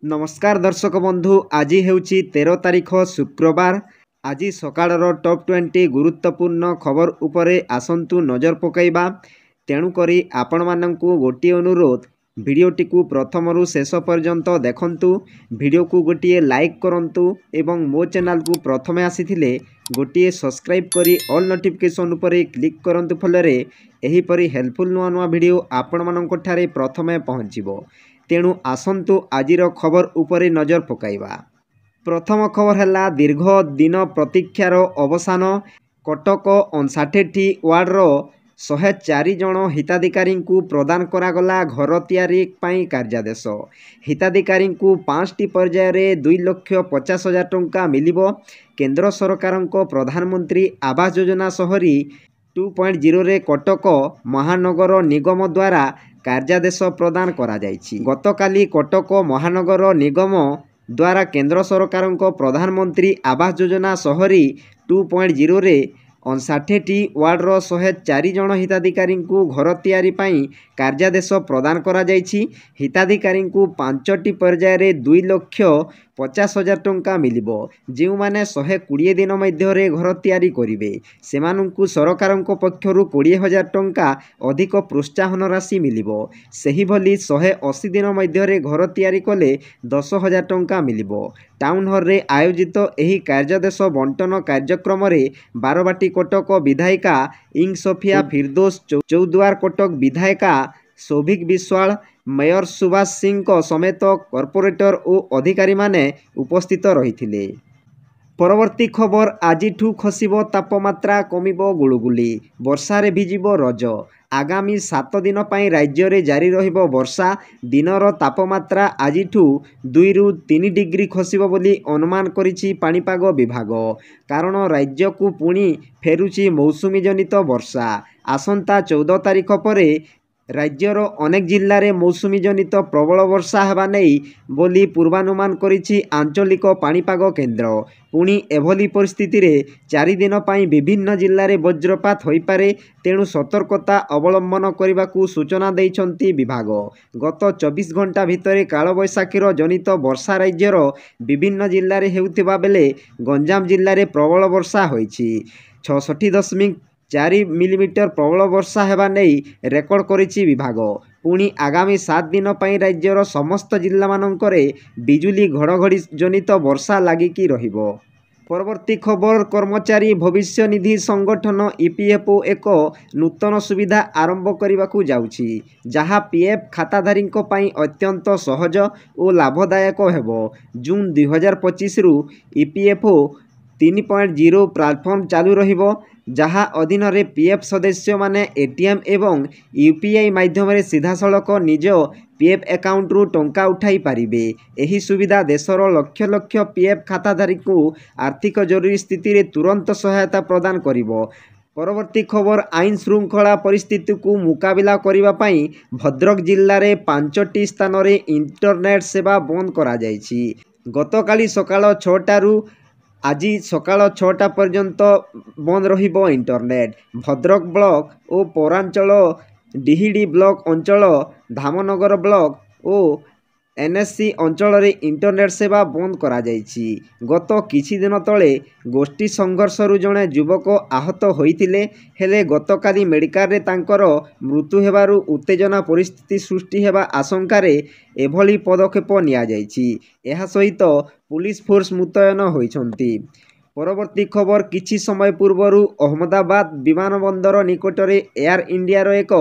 नमस्कार दर्शक बंधु, आज हेउची 13 तारिख शुक्रवार। आज सकाळर टॉप 20 गुरुत्वपूर्ण खबर उपरे आसंतु नजर पकाइबा। तेणुकरी आपण मानंकु गोटे अनुरोध, भिडियोटी को प्रथमरु शेष पर्यंत देखंतु, भिडियो को गोटे लाइक करंतु एवं मो चैनल को प्रथमे आसीथिले गोटे सब्सक्राइब करी ऑल नोटिफिकेशन उपरे क्लिक करंतु। फलरे एही परी हेल्पफुल नुआ नुआ भिडियो आपण मानंक ठारे प्रथमे पहुँचीबो। तेणु आसंतु आजिर खबर उपरे नजर पकाइबा। प्रथम खबर है दीर्घ दिन प्रतीक्षार अवसान। कटक 59 वार्डर 104 जन हिताधिकारी को प्रदान करागला घर तैयारी पाई कार्यादेश। हिताधिकारी को 5टी पर्यायर 2,50,000 टंका मिलिबो। केंद्र सरकार प्रधानमंत्री आवास योजना शहरी 2.0 रे कटक महानगर निगम द्वारा कार्यादेश प्रदान करा जायछि। गतकाली कटक महानगर निगम द्वारा केंद्र सरकार प्रधानमंत्री आवास योजना शहरी 2.0 रे 59टी वार्डर 104 जन हिताधिकारी को घर तैयारी पाई कार्यादेश प्रदान करा जायछि। हिताधिकारी को 5टी पर्यायर 2,50,000 टंका मिलिबो। जो माने 120 दिन मध्य घर तैयारी करिवे सेमानंकु सरकारंक पक्षरु 20,000 टंका अधिक प्रोत्साहन राशि मिलिबो। सेही भली 180 दिन मध्य घर तैयारी कले 10,000 टंका मिलिबो। टाउन हॉल रे आयोजित एही कार्यादेश बंटन कार्यक्रम रे बारबाटी कटक विधायिका इंग सोफिया फिरदोस, चौद्वार कटक विधायिका सौभिक विश्वाल, मेयर सुभाष सिंह समेत कॉर्पोरेटर और अधिकारी माने उपस्थित रहिथिले। परवर्ती खबर, आजिठू खसिबो तापमात्रा, कमिबो गुळुगुली, वर्षारे भिजिबो रज। आगामी 7 दिन पाई राज्य रे जारी रहिबो वर्षा। दिनर तापमात्रा आजिठू 2 रु 3 डिग्री खसिबो बोली अनुमान करिछि पाणीपाग विभाग। कारण राज्य को पुणी फेरुछि मौसुमी जनित वर्षा। आसंता 14 तारिख परे राज्यर अनेक जिल्ला रे मौसुमी जनित प्रबल वर्षा हेबा नहीं बोली पूर्वानुमान करिछि आंचलिक पाणीपाग केन्द्र। पुणी एभली परिस्थिति रे 4 दिन पाई विभिन्न जिल्ला रे वज्रपात होई पारे। तेणु सतर्कता अवलंबन करने सूचना देइछंती विभाग। गत 24 घंटा भितर कालबैशाखीर जनित वर्षा राज्यर विभिन्न जिल्ला रे हेउथिबा बेले गंजाम जिल्ला रे प्रबल वर्षा होईछि। 66.4 मिलीमीटर प्रबल वर्षा हेबा नहीं रेकर्ड करिछि विभाग। पुणी आगामी 7 दिन पाई राज्यर समस्त जिल्ला मानकरे बिजुली घड़घड़ी जनित वर्षा लागिकी रहिबो। परवर्ती खबर, कर्मचारी भविष्य निधि संगठन ईपीएफओ एक नूतन सुविधा आरंभ करने जाउछि, जहाँ पीएफ खाताधारी अत्यंत सहज और लाभदायक हेबो। जून 2025 रु ईपीएफओ 3.0 प्लाटफर्म चालू रहिबो, जहाँ अधीन रे पीएफ सदस्य माने एटीएम एवं यूपीआई माध्यम सीधा सड़क निज पीएफ अकाउंट रु टंका उठाई पारिबे। एही सुविधा देशर लक्ष लक्ष पीएफ खाताधारी को आर्थिक जरूरी स्थिति रे तुरंत सहायता प्रदान करिबो। परवर्ती खबर, आईन श्रृंखला परिस्थिति को मुकाबिला करिबा पाई भद्रक जिल्ला रे 5टी स्थान रे इंटरनेट सेवा बंद करा जायछि। गतकाली सकाळ 6टा रु आज सकाळ 6टा पर्यंत बंद रहिबो इंटरनेट। भद्रक ब्लॉक और पौरांचल, डिहिडी ब्लॉक अंचल, धामनगर ब्लॉक और एनएससी अंचल रे इंटरनेट सेवा बंद करा जायछि। गत किछि दिन तले गोष्ठी संघर्षरु जणे युवक आहत होइतिले, हेले गतकाली मेडिकल रे तांकर मृत्यु हेबारु उत्तेजना परिस्थिति सृष्टि हेबा आशंका रे एभली पदक्षेप निया जायछि। एहा सहित पुलिस फोर्स मुतयन होइछंती। परवर्ती खबर, किछि समय पूर्वरु अहमदाबाद विमानबंदर निकटरे एयर इंडिया रो एक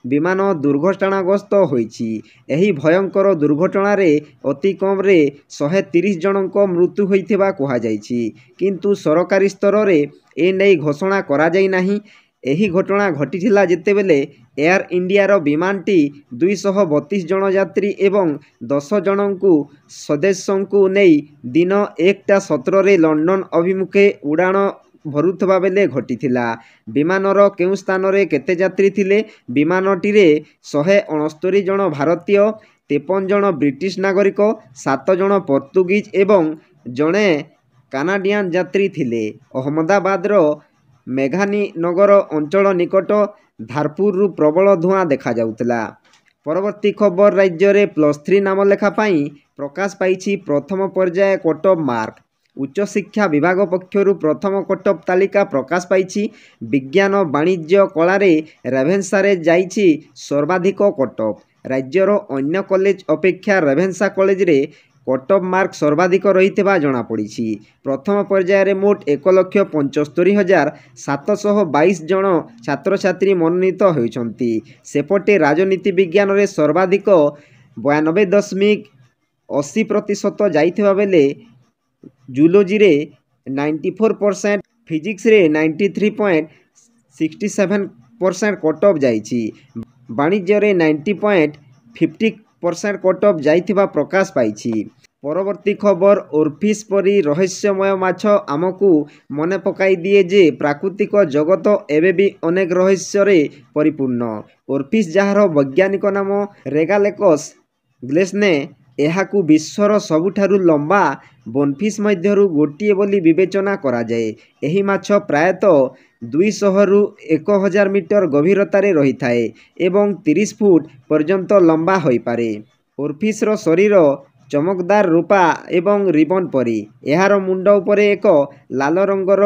विमान दुर्घटनाग्रस्त होइछि। एही भयंकर दुर्घटना रे अति कम रे 130 जनक मृत्यु होइथिबा कहा जायछि, किंतु सरकारी स्तर रे ए नै घोषणा करा जाय नाही। एही घटना घटिथिला जेतेबेले एयर इंडिया रो विमानटी 232 जन यात्री एवं 10 जनकु सदस्यंकु नेई दिन 1:17 रे लंडन अभिमुखे उड़ाण भरुथबा बेले घटिथिला। विमानर केउ स्थान रे केते यात्री थिले? विमानटी रे 169 जन भारतीय, 53 जन ब्रिटिश नागरिक, 7 जन पोर्तुगीज एवं जणे कानाडियन यात्री थिले। अहमदाबाद रो मेघानी नगर अंचल निकट धारपुर प्रबल धुआं देखा जाउतला। परवर्ती खबर, राज्य रे +3 नाम लेखा पाई प्रकाश पाई प्रथम पर्याय कटअफ मार्क। उच्चशिक्षा विभाग पक्षरु प्रथम कटअफ तालिका प्रकाश पाई। विज्ञान वाणिज्य कलारे रेभेन्सारे जाइछि सर्वाधिक कटअफ। राज्यर अन्य कॉलेज अपेक्षा रेभेन्सा कॉलेज रे कटअफ मार्क सर्वाधिक रही जनापड़ी। प्रथम पर्यायर मोट 1,75,722 जन छात्र छात्री मनोनीत होती। सेपटे राजनीति विज्ञान रे सर्वाधिक 92.80% जाइथिबा बेले जूलोजी रे 94%, फिजिक्स रे 93.67% कटअफ जाइछि। वाणिज्य रे 90.50% कटअफ जाइथिबा प्रकाश पाइछि। परवर्ती खबर ओरफिश परी रहस्यमय माछ आमको मने पकाई दिए जे प्राकृतिक जगत एबे भी अनेक रहस्य रे परिपूर्ण। ओरफिश जहार वैज्ञानिक नाम रेगालेकस ग्लेसने एहाकू विश्वर सबुठारु लंबा बोनफिश मध्यरु गोटिए बोली विवेचना करा जाए। एही माछ प्रायतः 200 रु 1000 मीटर गभीरतारे रही थाए एवं 30 फुट पर्यंत लंबा होई पारे। ओरफिश रो शरीर चमकदार रूपा एवं रिबन परी। एहार मुंड उपरे एक लाल रंगर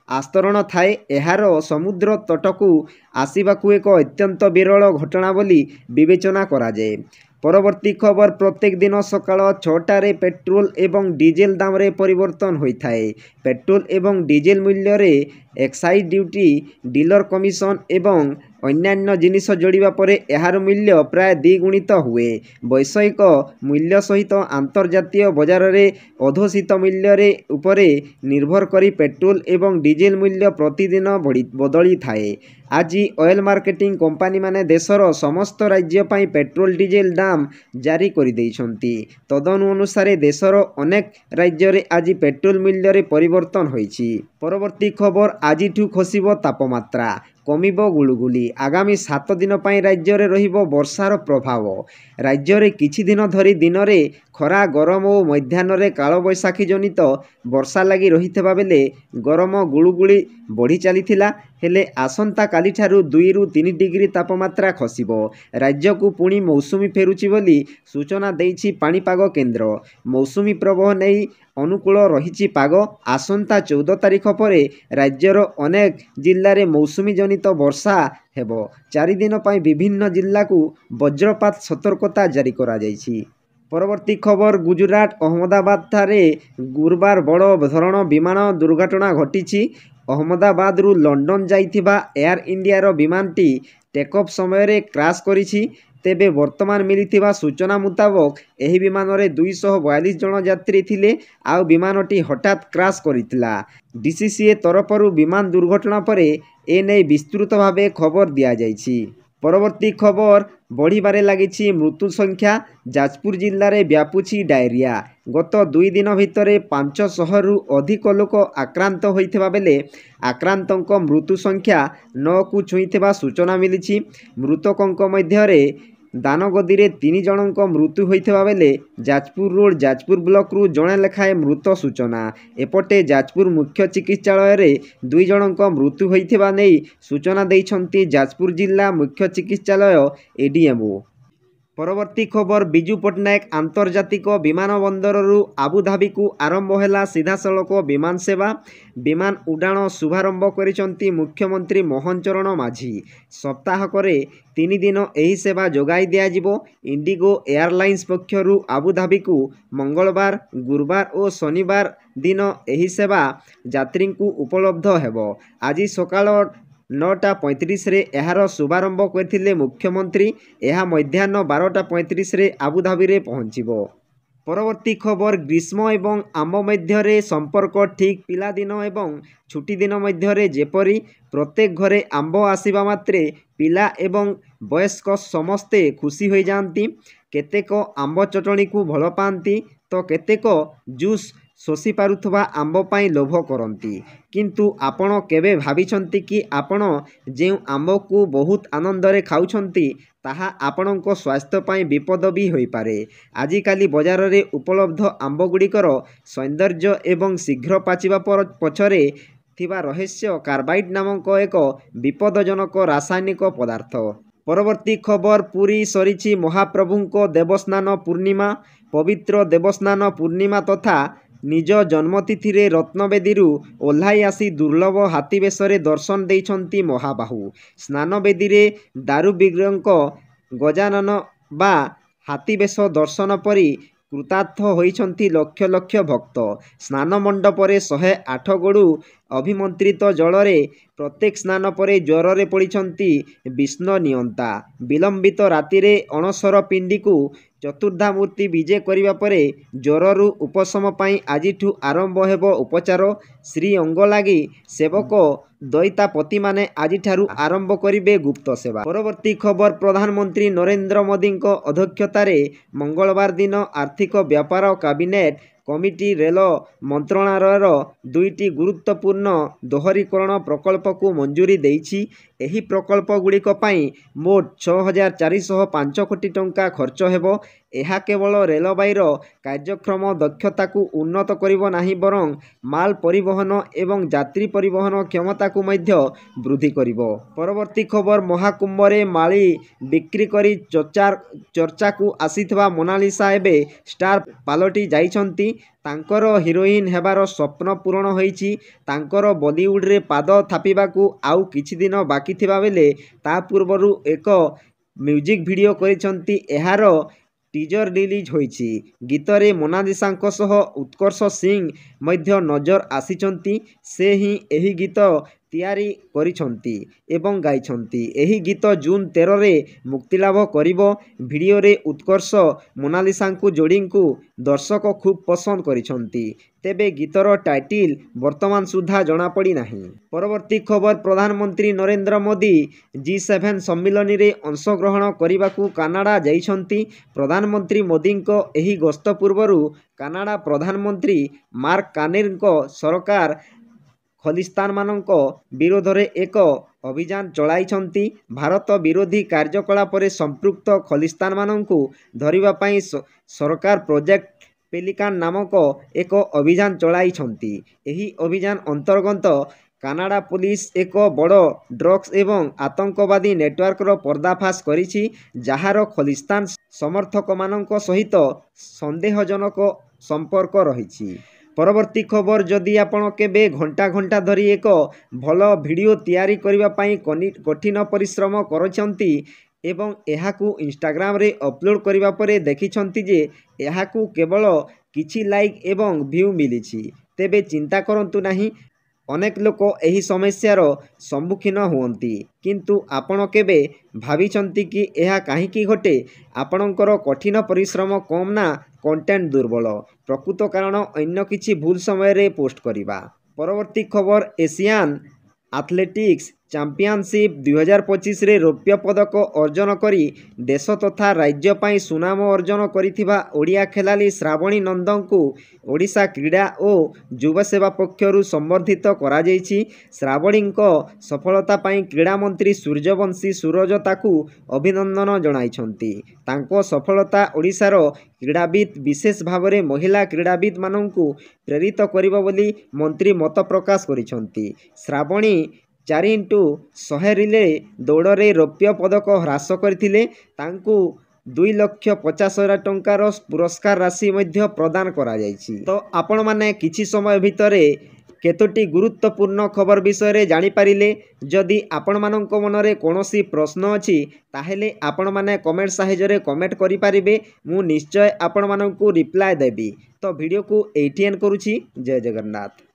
आस्तरण थाए। एहार समुद्र तटकू आसीबाकू एक अत्यंत विरल घटना बोली विवेचना करा जाए। परवर्ती खबर प्रत्येक दिन सकाळ 6टारे पेट्रोल एवं डीजेल दाम रे परिवर्तन होता है। पेट्रोल एवं डीजेल मूल्य रे एक्साइज ड्यूटी, डीलर कमिशन एवं अन्यान्य जिनिस जोड़िबा परे एहार मूल्य प्राय द्विगुणित हुए। वैश्विक मूल्य सहित आंतर्जातीय बजार रे अधोषित मूल्य रे उपरे निर्भर करी पेट्रोल एवं डीजेल मूल्य प्रतिदिन बदली थाए। आज ऑयल मार्केटिंग कंपनी माने देशर समस्त राज्य पाई पेट्रोल डीजेल दाम जारी कर देइछंती। तदनु अनुसार देशर अनेक राज्य रे आज पेट्रोल मूल्य रे परिवर्तन होईछि। परवर्ती खबर आजिठू खसिबो तापमात्रा, कमिबो गुलुगुली। आगामी 7 दिन पाई राज्य रे रहिबो वर्षार प्रभाव। राज्य रे किछि दिन धरी दिन रे खरा गरम और मध्याह्न रे कालबैशाखी जनित वर्षा लगी रहिथिबा बेले गरम गुलुगुली बढ़ी चलीथिला। हेले आसंता काली ठारू 2 रु 3 डिग्री तापमात्रा खसिबो। राज्य को पुणी मौसुमी फेरुची बोली सूचना देइछि पाणीपाग केन्द्र। मौसुमी प्रवाह नहीं अनुकूल रहिछि पाग। आसंता 14 तारिख परे राज्यर अनेक जिल्ला रे मौसुमी जनित वर्षा हेबो। 4 दिन पाई विभिन्न जिल्ला को वज्रपात सतर्कता जारी करा जाइछि। परवर्ती खबर गुजरात अहमदाबाद ठारे गुरुवार बड़ धरण विमान दुर्घटना घटी। अहमदाबाद रु लंडन जाइथिबा एयर इंडिया रो विमानटी टेकअफ समय रे क्रैश करिछि। तेबे वर्तमान मिलिथिबा सूचना मुताबक एही विमान रे 242 जन यात्री थिले आउ विमानटी हठात क्रैश करितला। डीसीसीए तरफरु विमान दुर्घटना परे एने विस्तृत भावे खबर दिया जाइछि। परवर्ती खबर बढ़िबारे लागिछि मृत्यु संख्या। जाजपुर जिल्ला रे व्यापुछि डायरिया। गत 2 दिन भितरे 500 रु अधिक लोक आक्रांत होइथिबा बेले आक्रांतक मृत्यु संख्या 9 को छुईथिबा सूचना मिलिछि। मृतकंक मध्यरे दानगदी रे 3 जनक मृत्यु होइथिबा बेले जाजपुर रोड जाजपुर ब्लॉक रु जणे लेखाए मृत सूचना। एपटे जाजपुर मुख्य चिकित्सालय रे 2 जनक मृत्यु होइथिबा नै सूचना दैछंती जाजपुर जिला मुख्य चिकित्सालय एडीएमओ। परवर्ती खबर बिजू पट्टनायक आंतर्जातिक विमान बंदर रु आबुधाबी को आरंभ है सीधा सड़क विमान सेवा। विमान उड़ाण शुभारंभ करिसंती मुख्यमंत्री मोहन चरण माझी। सप्ताहक 3 दिन एही सेवा जोगाई दिया जिवो। इंडिगो एयरलाइंस पक्षरु आबुधाबी को मंगलवार, गुरुवार और शनिवार दिन एही सेवा यात्री को उपलब्ध हेबो। आज सकाळ 9:35 रे एहार शुभारंभ करथिले मुख्यमंत्री। एहा मध्याह्न 12:35 रे आबुधाबी रे पहुंचिबो। परवर्ती खबर ग्रीष्म एवं आंब मध्य संपर्क ठीक पिलादिन एवं छुट्टी दिन मध्य जेपरी प्रत्येक घरे आंब आसिबा मात्रे पिला एवं वयस्क समस्ते खुशी हो जाती। केतेक आंब चटणी को भल पाती तो केतेक जूस शोषि पारुथबा आंब पाई लोभ करती। किंतु आपण केबे भाबिछंती कि आपण जे आंब को बहुत आनंद रे खाउछंती ताहा आपणक स्वास्थ्य पाई विपद भी होई पारे। आजिकाली बजार रे उपलब्ध आंब गुड़िकर सौंदर्य एवं शीघ्र पाचिबा पछरे थिबा रहस्य कार्बाइड नामक एक विपदजनक रासायनिक पदार्थ। ପରବର୍ତ୍ତୀ ଖବର ପୁରୀ ସରିଛି ମହାପ୍ରଭୁଙ୍କ ଦେବସ୍ନାନ ପୂର୍ଣ୍ଣିମା। ପବିତ୍ର ଦେବସ୍ନାନ ପୂର୍ଣ୍ଣିମା ତଥା ନିଜ ଜନ୍ମତିଥିରେ ରତ୍ନବେଦୀରୁ ଓହ୍ଲାଇ ଆସି ଦୁର୍ଲଭ ହାତୀବେଶରେ ଦର୍ଶନ ଦେଇଛନ୍ତି ମହାବାହୁ। ସ୍ନାନବେଦୀରେ ଦାରୁବିଗ୍ରହଙ୍କ ଗଜାନନ ବା ହାତୀବେଶ ଦର୍ଶନ ପରି କୃତାର୍ଥ ହୋଇଛନ୍ତି ଲକ୍ଷ ଲକ୍ଷ ଭକ୍ତ। ସ୍ନାନ ମଣ୍ଡପରେ 108 ଗଡ଼ୁ ଅଭିମନ୍ତ୍ରିତ ଜଳରେ ପ୍ରତ୍ୟେକ ସ୍ନାନ ପରେ ଜ୍ୱରରେ ପଡ଼ିଛନ୍ତି ବିଷ୍ଣୁ ନିୟନ୍ତା। ବିଳମ୍ବିତ ରାତିରେ ଅଣସର ପିଣ୍ଡିକୁ ଚତୁର୍ଦ୍ଧାମୂର୍ତ୍ତି ବିଜେ କରିବା ପରେ ଜ୍ୱରରୁ ଉପଶମ ପାଇଁ ଆଜିଠୁ ଆରମ୍ଭ ହେବ ଉପଚାର। ଶ୍ରୀ ଅଙ୍ଗ ଲାଗି ସେବକ ଦଇତାପତିମାନେ ଆଜିଠାରୁ ଆରମ୍ଭ କରିବେ ଗୁପ୍ତ ସେବା। ପରବର୍ତ୍ତୀ ଖବର ପ୍ରଧାନମନ୍ତ୍ରୀ ନରେନ୍ଦ୍ର ମୋଦିଙ୍କ ଅଧ୍ୟକ୍ଷତାରେ ମଙ୍ଗଳବାର ଦିନ ଆର୍ଥିକ ବ୍ୟାପାର କ୍ୟାବିନେଟ୍ କମିଟି ରେଳ ମନ୍ତ୍ରଣାଳୟର 2ଟି ଗୁରୁତ୍ୱପୂର୍ଣ୍ଣ ଦୋହରୀକରଣ ପ୍ରକଳ୍ପକୁ ମଞ୍ଜୁରୀ ଦେଇଛି। ଏହି ପ୍ରକଳ୍ପଗୁଡ଼ିକ ପାଇଁ ମୋଟ 6,405 କୋଟି ଟଙ୍କା ଖର୍ଚ୍ଚ ହେବ। ଏହା କେବଳ ରେଳବାଇର କାର୍ଯ୍ୟକ୍ଷମ ଦକ୍ଷତାକୁ ଉନ୍ନତ କରିବ ନାହିଁ ବରଂ ମାଲ ପରିବହନ ଏବଂ ଯାତ୍ରୀ ପରିବହନ କ୍ଷମତାକୁ ମଧ୍ୟ ବୃଦ୍ଧି କରିବ। ପରବର୍ତ୍ତୀ ଖବର ମହାକୁମ୍ଭରେ ମାଳି ବିକ୍ରି କରି ଚର୍ଚ୍ଚାକୁ ଆସିଥିବା ମୋନାଲିସା ଏବେ ଷ୍ଟାର ପାଲଟି ଯାଇଛନ୍ତି। ତାଙ୍କର ହିରୋଇନ୍ ହେବାର ସ୍ୱପ୍ନ ପୂରଣ ହୋଇଛି। ତାଙ୍କର ବଲିଉଡରେ ପାଦ ଥାପିବାକୁ ଆଉ କିଛି ଦିନ ବାକି ଥିବା ବେଳେ ତା ପୂର୍ବରୁ ଏକ ମ୍ୟୁଜିକ୍ ଭିଡ଼ିଓ କରିଛନ୍ତି। ଏହାର ଟିଜର ରିଲିଜ୍ ହୋଇଛି। ଗୀତରେ ମୋନାଲିସାଙ୍କ ସହ ଉତ୍କର୍ଷ ସିଂ ମଧ୍ୟ ନଜର ଆସିଛନ୍ତି। ସେ ହିଁ ଏହି ଗୀତ ତିଆରି କରିଛନ୍ତି ଏବଂ ଗାଇଛନ୍ତି। ଏହି ଗୀତ ଜୁନ୍ 13ରେ ମୁକ୍ତିଲାଭ କରିବ। ଭିଡ଼ିଓରେ ଉତ୍କର୍ଷ ମୋନାଲିସାଙ୍କୁ ଯୋଡ଼ିଙ୍କୁ ଦର୍ଶକ ଖୁବ୍ ପସନ୍ଦ କରିଛନ୍ତି। ତେବେ ଗୀତର ଟାଇଟିଲ୍ ବର୍ତ୍ତମାନ ସୁଦ୍ଧା ଜଣାପଡ଼ିନାହିଁ। ପରବର୍ତ୍ତୀ ଖବର ପ୍ରଧାନମନ୍ତ୍ରୀ ନରେନ୍ଦ୍ର ମୋଦି G7 ସମ୍ମିଳନୀରେ ଅଂଶଗ୍ରହଣ କରିବାକୁ କାନାଡ଼ା ଯାଇଛନ୍ତି। ପ୍ରଧାନମନ୍ତ୍ରୀ ମୋଦିଙ୍କ ଏହି ଗସ୍ତ ପୂର୍ବରୁ କାନାଡ଼ା ପ୍ରଧାନମନ୍ତ୍ରୀ ମାର୍କ କାର୍ନେଙ୍କ ସରକାର ଖଲିସ୍ତାନମାନଙ୍କ ବିରୋଧରେ ଏକ ଅଭିଯାନ ଚଳାଇଛନ୍ତି। ଭାରତ ବିରୋଧୀ କାର୍ଯ୍ୟକଳାପରେ ସମ୍ପୃକ୍ତ ଖଲିସ୍ତାନମାନଙ୍କୁ ଧରିବା ପାଇଁ ସରକାର ପ୍ରୋଜେକ୍ଟ ପେଲିକାନ ନାମକ ଏକ ଅଭିଯାନ ଚଳାଇଛନ୍ତି। ଏହି ଅଭିଯାନ ଅନ୍ତର୍ଗତ କାନାଡ଼ା ପୁଲିସ ଏକ ବଡ଼ ଡ୍ରଗ୍ସ ଏବଂ ଆତଙ୍କବାଦୀ ନେଟୱାର୍କର ପର୍ଦ୍ଦାଫାଶ କରିଛି ଯାହାର ଖଲିସ୍ତାନ ସମର୍ଥକମାନଙ୍କ ସହିତ ସନ୍ଦେହଜନକ ସମ୍ପର୍କ ରହିଛି। ପରବର୍ତ୍ତୀ ଖବର ଯଦି ଆପଣ କେବେ ଘଣ୍ଟା ଘଣ୍ଟା ଧରି ଏକ ଭଲ ଭିଡ଼ିଓ ତିଆରି କରିବା ପାଇଁ କଠିନ ପରିଶ୍ରମ କରିଛନ୍ତି ଏବଂ ଏହାକୁ ଇନଷ୍ଟାଗ୍ରାମରେ ଅପଲୋଡ଼ କରିବା ପରେ ଦେଖିଛନ୍ତି ଯେ ଏହାକୁ କେବଳ କିଛି ଲାଇକ୍ ଏବଂ ଭ୍ୟୁ ମିଳିଛି ତେବେ ଚିନ୍ତା କରନ୍ତୁ ନାହିଁ। ଅନେକ ଲୋକ ଏହି ସମସ୍ୟାର ସମ୍ମୁଖୀନ ହୁଅନ୍ତି କିନ୍ତୁ ଆପଣ କେବେ ଭାବିଛନ୍ତି କି ଏହା କାହିଁକି ଘଟେ? ଆପଣଙ୍କର କଠିନ ପରିଶ୍ରମ କମ୍ ନା କଣ୍ଟେଣ୍ଟ ଦୁର୍ବଳ? ପ୍ରକୃତ କାରଣ ଅନ୍ୟ କିଛି ଭୁଲ ସମୟରେ ପୋଷ୍ଟ କରିବା। ପରବର୍ତ୍ତୀ ଖବର ଏସିଆନ୍ ଆଥଲେଟିକ୍ସ ଚାମ୍ପିଅନସିପ୍ 2025ରେ ରୌପ୍ୟ ପଦକ ଅର୍ଜନ କରି ଦେଶ ତଥା ରାଜ୍ୟ ପାଇଁ ସୁନାମ ଅର୍ଜନ କରିଥିବା ଓଡ଼ିଆ ଖେଳାଳି ଶ୍ରାବଣୀ ନନ୍ଦଙ୍କୁ ଓଡ଼ିଶା କ୍ରୀଡ଼ା ଓ ଯୁବ ସେବା ପକ୍ଷରୁ ସମ୍ବର୍ଦ୍ଧିତ କରାଯାଇଛି। ଶ୍ରାବଣୀଙ୍କ ସଫଳତା ପାଇଁ କ୍ରୀଡ଼ାମନ୍ତ୍ରୀ ସୂର୍ଯ୍ୟବଂଶୀ ସୁରଜ ତାକୁ ଅଭିନନ୍ଦନ ଜଣାଇଛନ୍ତି। ତାଙ୍କ ସଫଳତା ଓଡ଼ିଶାର କ୍ରୀଡ଼ାବିତ ବିଶେଷ ଭାବରେ ମହିଳା କ୍ରୀଡ଼ାବିତମାନଙ୍କୁ ପ୍ରେରିତ କରିବ ବୋଲି ମନ୍ତ୍ରୀ ମତ ପ୍ରକାଶ କରିଛନ୍ତି। ଶ୍ରାବଣୀ 4x100 ରିଲେ ଦୌଡ଼ରେ ରୌପ୍ୟ ପଦକ ହ୍ରାସ କରିଥିଲେ। ତାଙ୍କୁ 2,50,000 ଟଙ୍କାର ପୁରସ୍କାର ରାଶି ମଧ୍ୟ ପ୍ରଦାନ କରାଯାଇଛି। ତ ଆପଣମାନେ କିଛି ସମୟ ଭିତରେ କେତୋଟି ଗୁରୁତ୍ୱପୂର୍ଣ୍ଣ ଖବର ବିଷୟରେ ଜାଣିପାରିଲେ। ଯଦି ଆପଣମାନଙ୍କ ମନରେ କୌଣସି ପ୍ରଶ୍ନ ଅଛି ତାହେଲେ ଆପଣମାନେ କମେଣ୍ଟ ସାହାଯ୍ୟରେ କମେଣ୍ଟ କରିପାରିବେ। ମୁଁ ନିଶ୍ଚୟ ଆପଣମାନଙ୍କୁ ରିପ୍ଲାଏ ଦେବି। ତ ଭିଡ଼ିଓକୁ ଏଇଠି ଏଣ୍ଡ କରୁଛି। ଜୟ ଜଗନ୍ନାଥ।